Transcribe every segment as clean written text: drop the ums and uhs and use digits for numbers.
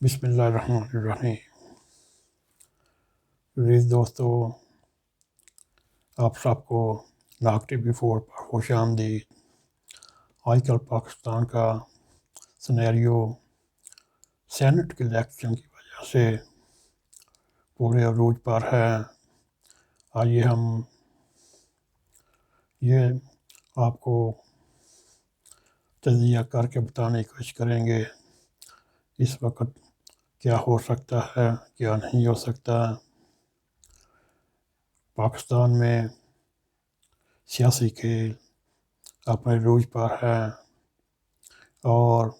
بسم اللہ الرحمن الرحیم۔ عزیز دوستو، آپ سب کو ناگ ٹی وی 4 پر خوش آمدید۔ آج کل پاکستان کا سنیریو سینٹ کے الیکشن کی وجہ سے پورے عروج پر ہے۔ آئیے ہم یہ آپ کو تجزیہ کر کے بتانے کی کوشش کریں گے اس وقت کیا ہو سکتا ہے، کیا نہیں ہو سکتا۔ پاکستان میں سیاسی کھیل اپنے عروج پر ہے اور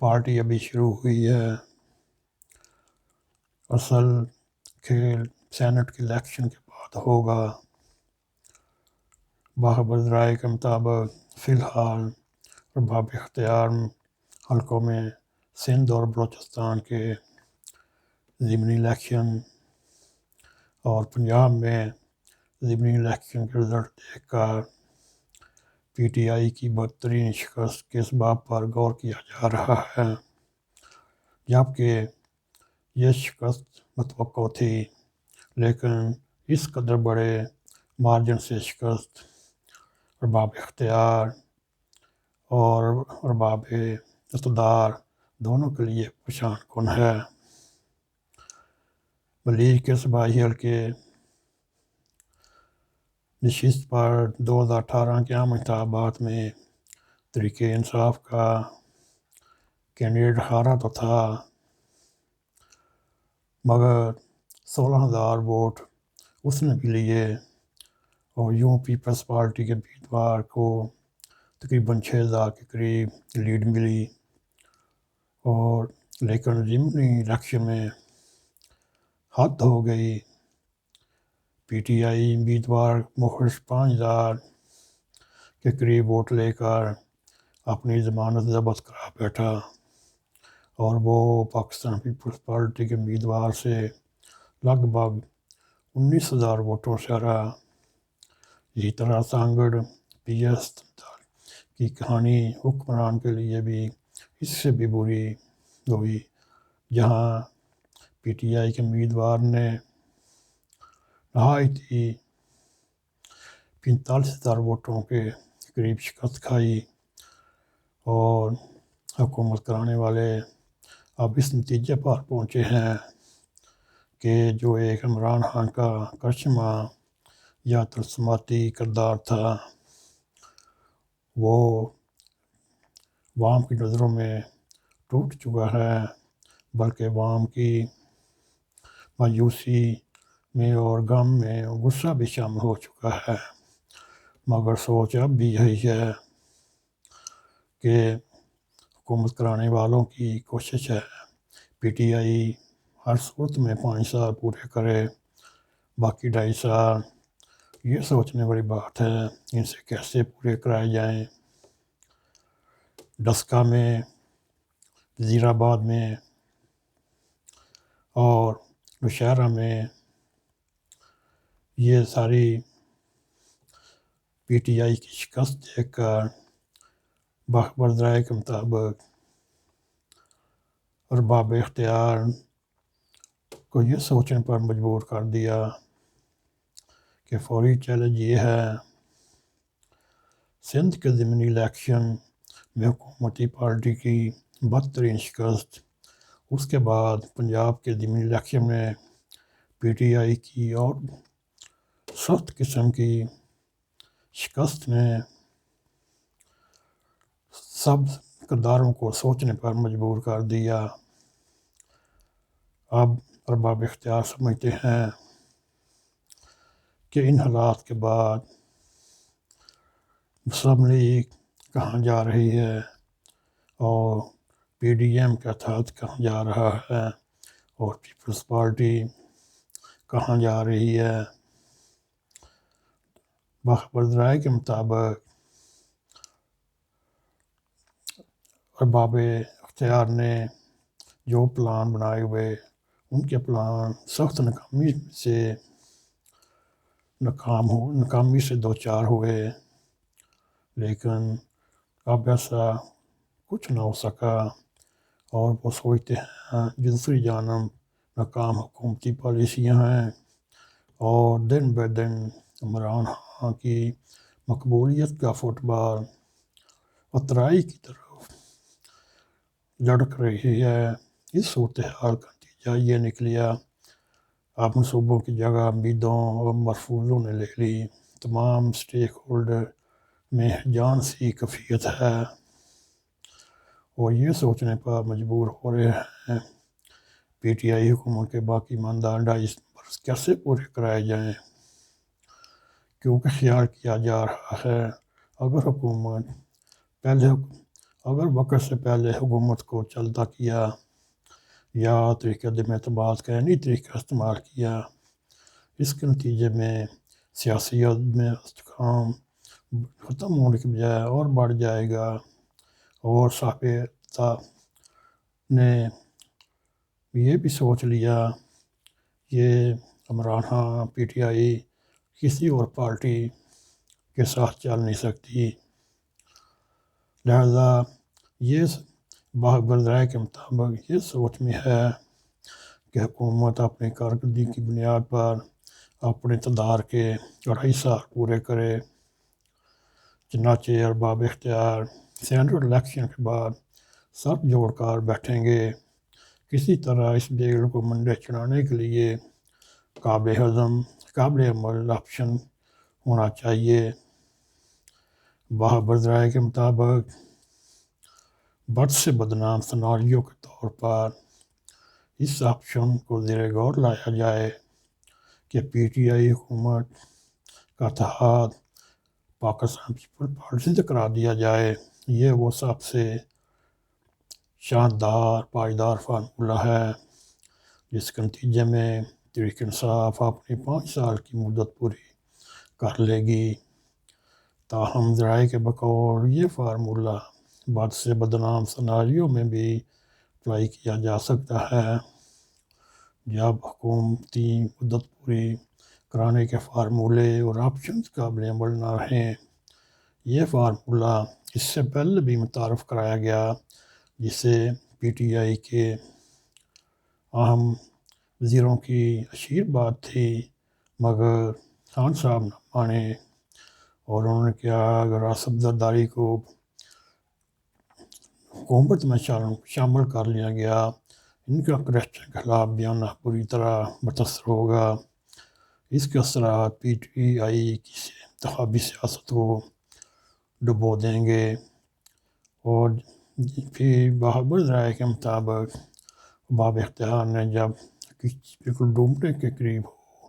پارٹی ابھی شروع ہوئی ہے۔ اصل کھیل سینٹ کے الیکشن کے بعد ہوگا۔ باخبر ذرائع کے مطابق فی الحال ارباب اختیار حلقوں میں سندھ اور بلوچستان کے ضمنی الیکشن اور پنجاب میں ضمنی الیکشن کے رزلٹ دیکھ کر پی ٹی آئی کی بدترین شکست کے اسباب پر غور کیا جا رہا ہے، جبکہ یہ شکست متوقع تھی، لیکن اس قدر بڑے مارجن سے شکست ارباب اختیار اور ارباب اقتدار دونوں کے لیے پریشان کن ہے۔ ملیر کے صوبائی حلقے نشست پر 2018 کے عام انتخابات میں تحریک انصاف کا کینڈیڈیٹ ہارا تو تھا، مگر 16,000 ووٹ اس نے بھی لیے اور یوں پیپلز پارٹی کے امیدوار کو تقریباً 6,000 کے قریب لیڈ ملی۔ اور لیکن ضمنی الیکشن میں حد ہو گئی۔ پی ٹی آئی امیدوار محض 5,000 کے قریب ووٹ لے کر اپنی ضمانت ضبط کرا بیٹھا اور وہ پاکستان پیپلز پارٹی کے امیدوار سے لگ بھگ 19,000 ووٹوں سے ہرا۔ اسی طرح سانگڑ پی ایس کی کہانی حکمران کے لیے بھی اس سے بھی بری ہوئی، جہاں پی ٹی آئی کے امیدوار نے نہایتی 45,000 ووٹوں کے قریب شکست کھائی اور حکومت کرانے والے اب اس نتیجے پر پہنچے ہیں کہ جو ایک عمران خان کا کرشمہ یا طلسماتی کردار تھا، وہ عوام کی نظروں میں ٹوٹ چکا ہے، بلکہ عوام کی مایوسی میں اور غم میں غصہ بھی شامل ہو چکا ہے۔ مگر سوچ اب بھی یہی ہے کہ حکومت کرانے والوں کی کوشش ہے پی ٹی آئی ہر صورت میں 5 سال پورے کرے، باقی 2.5 سال یہ سوچنے والی بات ہے ان سے کیسے پورے کرائے جائیں۔ ڈسکا میں، وزیر آباد میں اور نوشہرہ میں یہ ساری پی ٹی آئی کی شکست دیکھ کر باخبر ذرائع کے مطابق ارباب اختیار کو یہ سوچنے پر مجبور کر دیا کہ فوری چیلنج یہ ہے سندھ کے ضمنی الیکشن میں حکومتی پارٹی کی بدترین شکست، اس کے بعد پنجاب کے ضمنی الیکشن میں پی ٹی آئی کی اور سخت قسم کی شکست نے سب کرداروں کو سوچنے پر مجبور کر دیا۔ اب ارباب اختیار سمجھتے ہیں کہ ان حالات کے بعد مسلم لیگ کہاں جا رہی ہے اور پی ڈی ایم کا اتحاد کہاں جا رہا ہے اور پیپلز پارٹی کہاں جا رہی ہے۔ باخبر ذرائع کے مطابق ارباب اختیار نے جو پلان بنائے ہوئے ان کے پلان سخت ناکامی سے دوچار ہوئے، لیکن اب ایسا کچھ نہ ہو سکا اور وہ سوچتے ہیں دوسری جانب ناکام حکومتی پالیسیاں ہیں اور دن بہ دن عمران خان کی مقبولیت کا فٹ بال اترائی کی طرف لڑک رہی ہے۔ اس صورتحال کا نتیجہ یہ نکلیا اب منصوبوں کی جگہ امیدوں اور مرفوضوں نے لے لی۔ تمام اسٹیک ہولڈر میں جان سی کیفیت ہے اور یہ سوچنے پر مجبور ہو رہے ہیں پی ٹی آئی حکومت کے باقی ماندہ 2.5 برس کیسے پورے کرائے جائیں، کیونکہ خیال کیا جا رہا ہے اگر وقت سے پہلے حکومت کو چلتا کیا یا طریقہ عدم اعتماد کا طریقہ استعمال کیا، اس کے نتیجے میں سیاسی عدم استحکام ختم ہونے کے بجائے اور بڑھ جائے گا۔ اور صاحب اقتدار نے یہ بھی سوچ لیا یہ Imran Khan P T I کسی اور پارٹی کے ساتھ چل نہیں سکتی، لہذا یہ باخبر ذرائع کے مطابق یہ سوچ میں ہے کہ حکومت اپنی کارکردگی کی بنیاد پر اپنے اقتدار کے 2.5 سال پورے کرے۔ چنانچہ ارباب اختیار سینٹرل الیکشن کے بعد سر جوڑ کر بیٹھیں گے، کسی طرح اس بیل کو منڈے چڑھانے کے لیے قابل ہضم قابل عمل آپشن ہونا چاہیے۔ باخبر ذرائع کے مطابق بد سے بدنام سناریو کے طور پر اس آپشن کو زیر غور لایا جائے کہ پی ٹی آئی حکومت کا اتحاد پاکستان پیپل پارٹی سے کرا دیا جائے۔ یہ وہ سب سے شاندار پائیدار فارمولہ ہے جس کے نتیجے میں تحریک انصاف اپنی 5 سال کی مدت پوری کر لے گی۔ تاہم ذرائع کے بقول یہ فارمولہ بد سے بدنام سناریو میں بھی اپلائی کیا جا سکتا ہے، جب حکومتی مدت پوری کرانے کے فارمولے اور آپشنز قابل عمل نہ رہیں۔ یہ فارمولہ اس سے پہلے بھی متعارف کرایا گیا، جسے پی ٹی آئی کے اہم وزیروں کی اشیر بات تھی، مگر خان صاحب نہ مانے اور انہوں نے کہا اگر ریاست زرداری کو حکومت میں شامل کر لیا گیا، ان کا کرپشن کے خلاف بیانہ پوری طرح متاثر ہوگا۔ اس کے اثرات پی ٹی آئی کی انتخابی سیاست کو ڈبو دیں گے اور پھر باخبر ذرائع کے مطابق ارباب اختیار نے جب بالکل ڈوبنے کے قریب ہو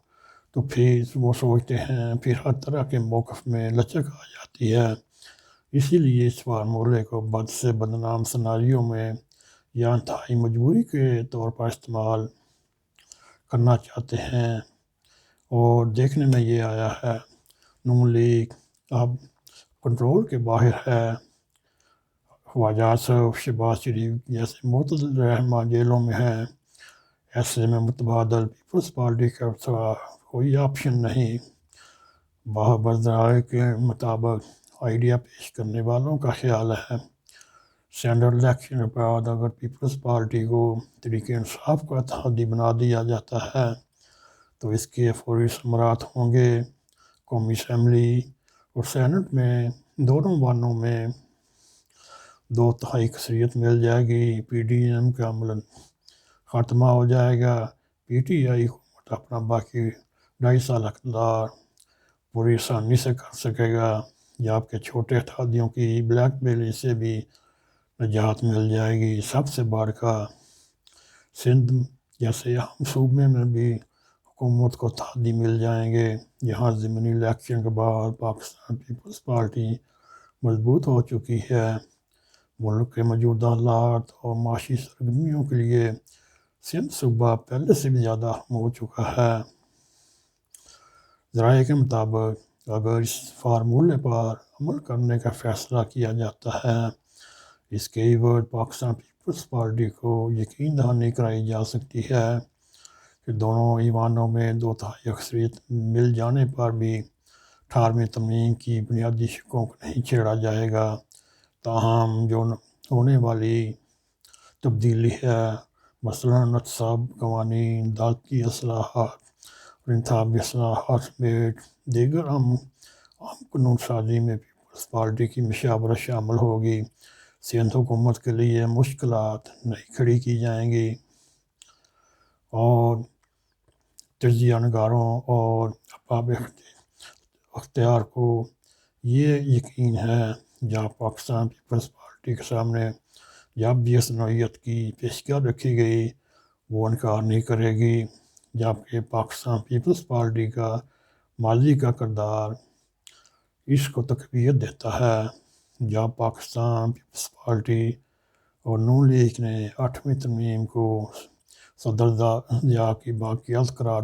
تو پھر وہ سوچتے ہیں پھر ہر طرح کے موقف میں لچک آ جاتی ہے۔ اسی لیے اس فارمولے کو بد سے بدنام سناریو میں یا انتہائی مجبوری کے طور پر استعمال کرنا چاہتے ہیں، اور دیکھنے میں یہ آیا ہے نون لیگ اب کنٹرول کے باہر ہے۔ خواجہ آصف شہباز شریف جیسے معتدل رہنما جیلوں میں ہیں، ایسے میں متبادل پیپلز پارٹی کا کوئی آپشن نہیں۔ باخبر ذرائع کے مطابق آئیڈیا پیش کرنے والوں کا خیال ہے سینٹرل الیکشن کے بعد اگر پیپلز پارٹی کو تحریک انصاف کا اتحادی بنا دیا جاتا ہے تو اس کے فوری ثمرات ہوں گے۔ قومی اسمبلی اور سینٹ میں دونوں وانوں میں 2/3 اکثریت مل جائے گی، پی ڈی ایم کا عملاً خاتمہ ہو جائے گا، پی ٹی آئی حکومت اپنا باقی 2.5 سال اقتدار پوری آسانی سے کر سکے گا، جبکہ چھوٹے اتحادیوں کی بلیک میل سے بھی نجات مل جائے گی۔ سب سے بڑھ کر سندھ جیسے اہم صوبے میں بھی حکومت کو اتحادی مل جائیں گے، جہاں ضمنی الیکشن کے بعد پاکستان پیپلز پارٹی مضبوط ہو چکی ہے۔ ملک کے موجودہ حالات اور معاشی سرگرمیوں کے لیے سندھ صوبہ پہلے سے بھی زیادہ اہم ہو چکا ہے۔ ذرائع کے مطابق اگر اس فارمولے پر عمل کرنے کا فیصلہ کیا جاتا ہے، اس کے عوض پاکستان پیپلز پارٹی کو یقین دہانی کرائی جا سکتی ہے کہ دونوں ایوانوں میں 2/3 اکثریت مل جانے پر بھی 18ویں ترمیم کی بنیادی شقوں کو نہیں چھیڑا جائے گا۔ تاہم جو ہونے والی تبدیلی ہے، مثلاً احتساب قوانین، عدالتی اصلاحات اور انتخابی اصلاحات سمیت دیگر عام قانون سازی میں پیپلز پارٹی کی مشاورت شامل ہوگی۔ سندھ حکومت کے لیے مشکلات نئی کھڑی کی جائیں گی اور تجزیہ نگاروں اور احباب اختیار کو یہ یقین ہے جہاں پاکستان پیپلز پارٹی کے سامنے جب بھی اس نوعیت کی پیشکش رکھی گئی وہ انکار نہیں کرے گی، جبکہ پاکستان پیپلز پارٹی کا ماضی کا کردار اس کو تقویت دیتا ہے۔ جب پاکستان پیپلز پارٹی اور نون لیگ نے 8ویں ترمیم کو صدر ضیاء کی باقیات قرار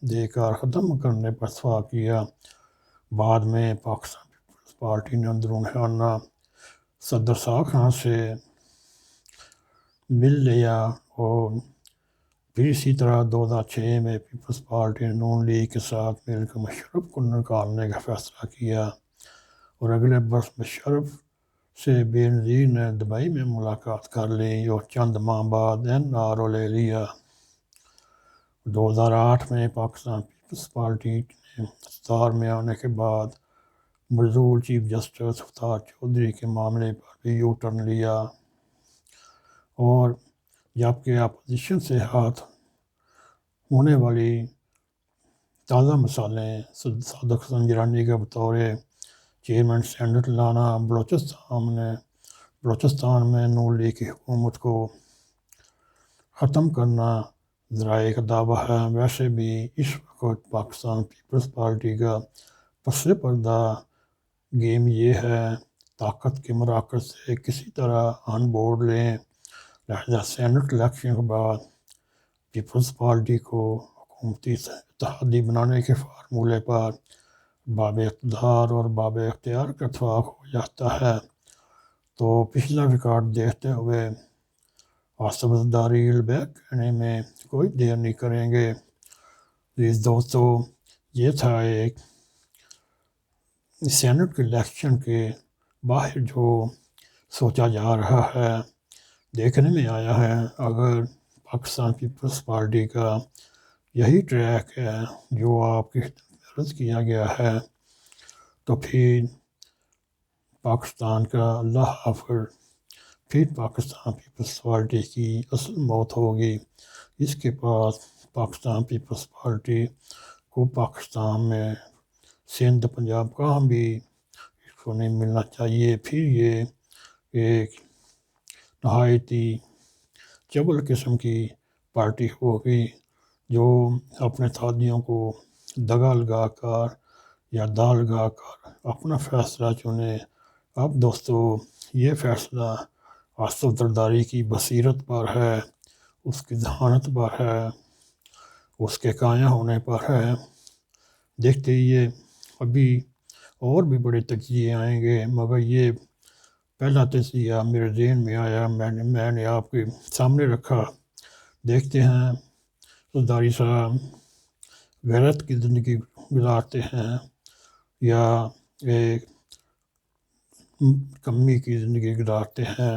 دے کر ختم کرنے پر اتفاق کیا، بعد میں پاکستان پیپلز پارٹی نے اندرون خانہ صدر ساکھ خان سے مل لیا اور پھر اسی طرح 2006 میں پیپلز پارٹی نے نون لیگ کے ساتھ مل کر مشرف کو نکالنے کا فیصلہ کیا اور اگلے برس مشرف سے بے نظیر نے دبئی میں ملاقات کر لی اور چند ماہ بعد NRO لے لیا۔ 2008 میں پاکستان پیپلز پارٹی نے اقتدار میں آنے کے بعد معزول چیف جسٹس افطار چودھری کے معاملے پر بھی یو ٹرن لیا، اور جبکہ اپوزیشن سے ہاتھ ہونے والی تازہ مثالیں صادق زنجرانی کے بطور چیئرمین سینیٹ لانا بلوچستان میں نون لیگ کی حکومت کو ختم کرنا ذرائع کا دعویٰ ہے۔ ویسے بھی اس وقت پاکستان پیپلز پارٹی کا پس پردہ گیم یہ ہے طاقت کے مراکز سے کسی طرح آن بورڈ لیں، لہذا سینیٹ الیکشن کے بعد پیپلز پارٹی کو حکومتی اتحادی بنانے کے فارمولے پر باب اقتدار اور باب اختیار کا اتفاق ہو جاتا ہے، تو پچھلا ریکارڈ دیکھتے ہوئے آصف زرداری البیک کہنے میں کوئی دیر نہیں کریں گے۔ دوستو، یہ تھا ایک سینیٹ کے الیکشن کے باہر جو سوچا جا رہا ہے۔ دیکھنے میں آیا ہے اگر پاکستان پیپلز پارٹی کا یہی ٹریک ہے جو آپ کی عرض کیا گیا ہے تو پھر پاکستان کا اللہ حافظ، پھر پاکستان پیپلز پارٹی کی اصل موت ہوگی۔ اس کے پاس پاکستان پیپلز پارٹی کو پاکستان میں سندھ پنجاب کہاں بھی اس کو نہیں ملنا چاہیے۔ پھر یہ ایک نہایتی چبل قسم کی پارٹی ہوگی جو اپنے ساتھیوں کو دگا لگا کر یا دال لگا کر اپنا فیصلہ چنے۔ اب دوستو، یہ فیصلہ آصف زرداری کی بصیرت پر ہے، اس کی ذہانت پر ہے، اس کے قائم ہونے پر ہے۔ دیکھتے ہی ابھی اور بھی بڑے تجزیے آئیں گے، مگر یہ پہلا تجزیہ میرے ذہن میں آیا، میں نے آپ کے سامنے رکھا۔ دیکھتے ہیں زرداری صاحب غیرت کی زندگی گزارتے ہیں یا ایک کمی کی زندگی گزارتے ہیں،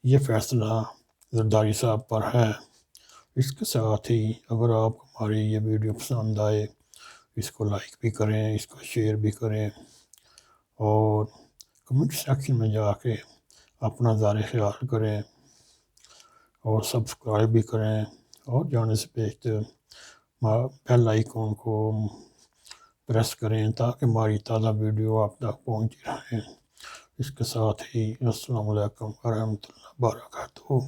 یہ فیصلہ زرداری صاحب پر ہے۔ اس کے ساتھ ہی اگر آپ کو ہماری یہ ویڈیو پسند آئے اس کو لائک بھی کریں، اس کو شیئر بھی کریں اور کمنٹ سیکشن میں جا کے اپنا زار خیال کریں اور سبسکرائب بھی کریں، اور جانے سے پیچھتے بیل آئیکن کو پریس کریں تاکہ ہماری تازہ ویڈیو آپ تک پہنچی رہیں۔ اس کے ساتھ ہی السلام علیکم ورحمۃ اللہ وبرکاتہ۔